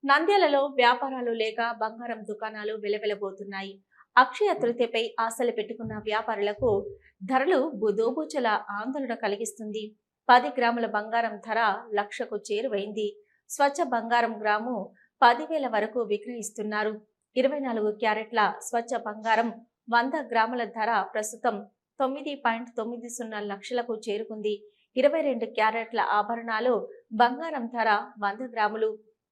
నంద్యాలలో వ్యాపారాలు లేక బంగారం దుకాణాలు వెలవెలబోతున్నాయి. అక్షయ తృతీయపై ఆశలు పెట్టుకున్న వ్యాపారులకు ధరలు దోబూచుల ఆందోళన కలిగిస్తుంది. 10 గ్రాముల బంగారం ధర లక్షకు చేరువైంది. స్వచ్ఛ బంగారం గ్రాము 10,000 వరకు విక్రయిస్తున్నారు. 24 క్యారెట్ల స్వచ్ఛ బంగారం 100 గ్రాముల ధర ప్రస్తుతం 9.90 లక్షలకు చేరుకుంది. 22 క్యారెట్ల ఆభరణాలు బంగారం ధర 100 గ్రాములు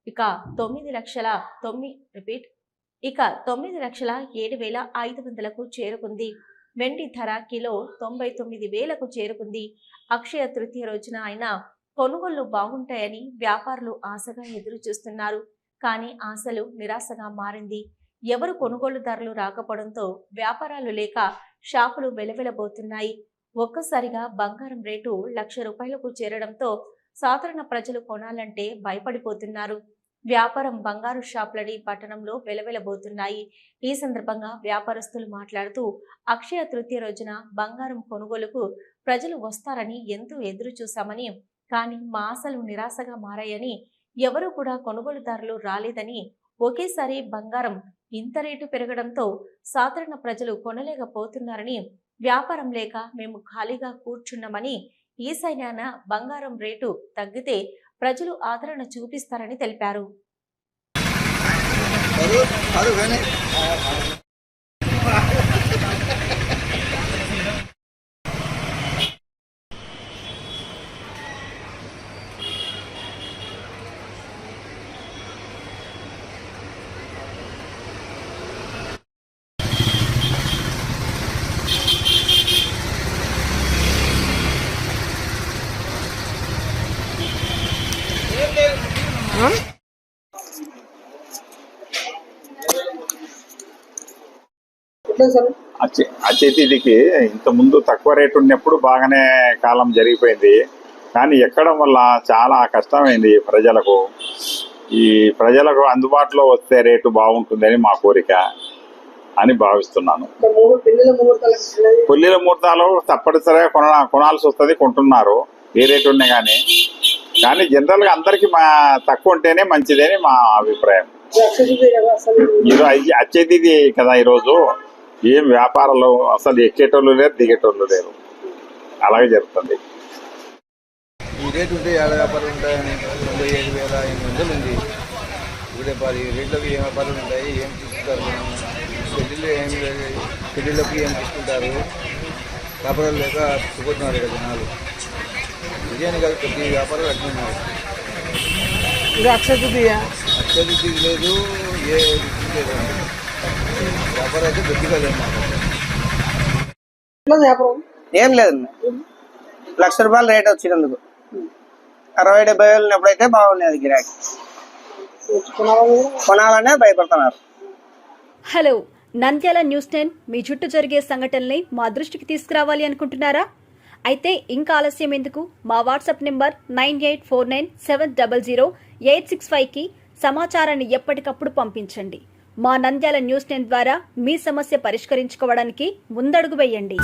ఇక 9,07,500కు చేరుకుంది. వెండి ధర కిలో 99,000కు చేరుకుంది. అక్షయ తృతీయ రోజున అయినా కొనుగోళ్లు బాగుంటాయని వ్యాపారులు ఆశగా ఎదురు చూస్తున్నారు. కానీ ఆశలు నిరాశగా మారింది. ఎవరు కొనుగోలుదారులు రాకపోవడంతో వ్యాపారాలు లేక షాపులు వెలవెలబోతున్నాయి. ఒక్కసారిగా బంగారం రేటు ₹1,00,000కు చేరడంతో సాధారణ ప్రజలు కొనాలంటే భయపడిపోతున్నారు. వ్యాపారం బంగారు షాపులని పట్టణంలో వెలవెలబోతున్నాయి. ఈ సందర్భంగా వ్యాపారస్తులు మాట్లాడుతూ అక్షయ తృతీయ రోజున బంగారం కొనుగోలుకు ప్రజలు వస్తారని ఎంతో ఎదురు చూశామని, కానీ మా ఆశలు నిరాశగా మారాయని, ఎవరూ కూడా కొనుగోలుదారులు రాలేదని, ఒకేసారి బంగారం ఇంత రేటు పెరగడంతో సాధారణ ప్రజలు కొనలేకపోతున్నారని, వ్యాపారం లేక మేము ఖాళీగా కూర్చున్నామని, ఈసారిన బంగారం రేటు తగ్గితే ప్రజలు ఆదరణ చూపిస్తారని తెలిపారు. అక్షయ తృతీయకి ఇంత ముందు తక్కువ రేటు ఉన్నప్పుడు బాగానే కాలం జరిగిపోయింది. కానీ ఎక్కడం వల్ల చాలా కష్టమైంది ప్రజలకు. ఈ ప్రజలకు అందుబాటులో వస్తే రేటు బాగుంటుందని మా కోరిక అని భావిస్తున్నాను. పెళ్లిల ముహూర్తాలు తప్పనిసరిగా కొనాల్సి వస్తుంది, కొంటున్నారు ఏ రేటు ఉన్నాయి. కానీ జనరల్గా అందరికి తక్కువ ఉంటేనే మంచిదని మా అభిప్రాయం. అక్షయ తృతీయ కదా ఈరోజు, ఏం వ్యాపారాలు అసలు ఎక్కేటోళ్ళు లేరు, దిగేటోళ్ళు లేరు, అలాగే జరుగుతుంది. ఈ రేటు ఉంటే ఏడ వ్యాపారాలు ఉంటాయని 97,800 ఉంది. ఇప్పుడు ఈ రేట్లోకి ఏం వ్యాపారాలు ఉంటాయి, ఏం తీసుకుంటారు, పెళ్లిళ్ళకి ఏం తీసుకుంటారు, వ్యాపారాలు లేక చూపుతున్నారు ఇక్కడ జనాలు. బిర్యానీ కాదు, ప్రతి వ్యాపారాలు అట్లా ఉన్నాయి. అక్షయ తృతీయ లేదు, ఏ లేదు, వ్యాపారం అయితే గట్టిగా లేదు. ఏం లేదండి, ₹1,00,000 రేట్ వచ్చినందుకు 60-70 వేలు ఉన్నప్పుడైతే బాగుండేది. గిరాకీ కొనాలనే భయపడుతున్నారు. హలో, నంద్యాల న్యూస్ 10 మీ చుట్టూ జరిగే సంఘటనల్ని మా దృష్టికి తీసుకురావాలి అనుకుంటున్నారా? అయితే ఇంకా ఆలస్యం ఎందుకు? మా వాట్సాప్ నెంబర్ 9849700865కి సమాచారాన్ని ఎప్పటికప్పుడు పంపించండి. మా నంద్యాల న్యూస్ 10 ద్వారా మీ సమస్య పరిష్కరించుకోవడానికి ముందడుగు వేయండి.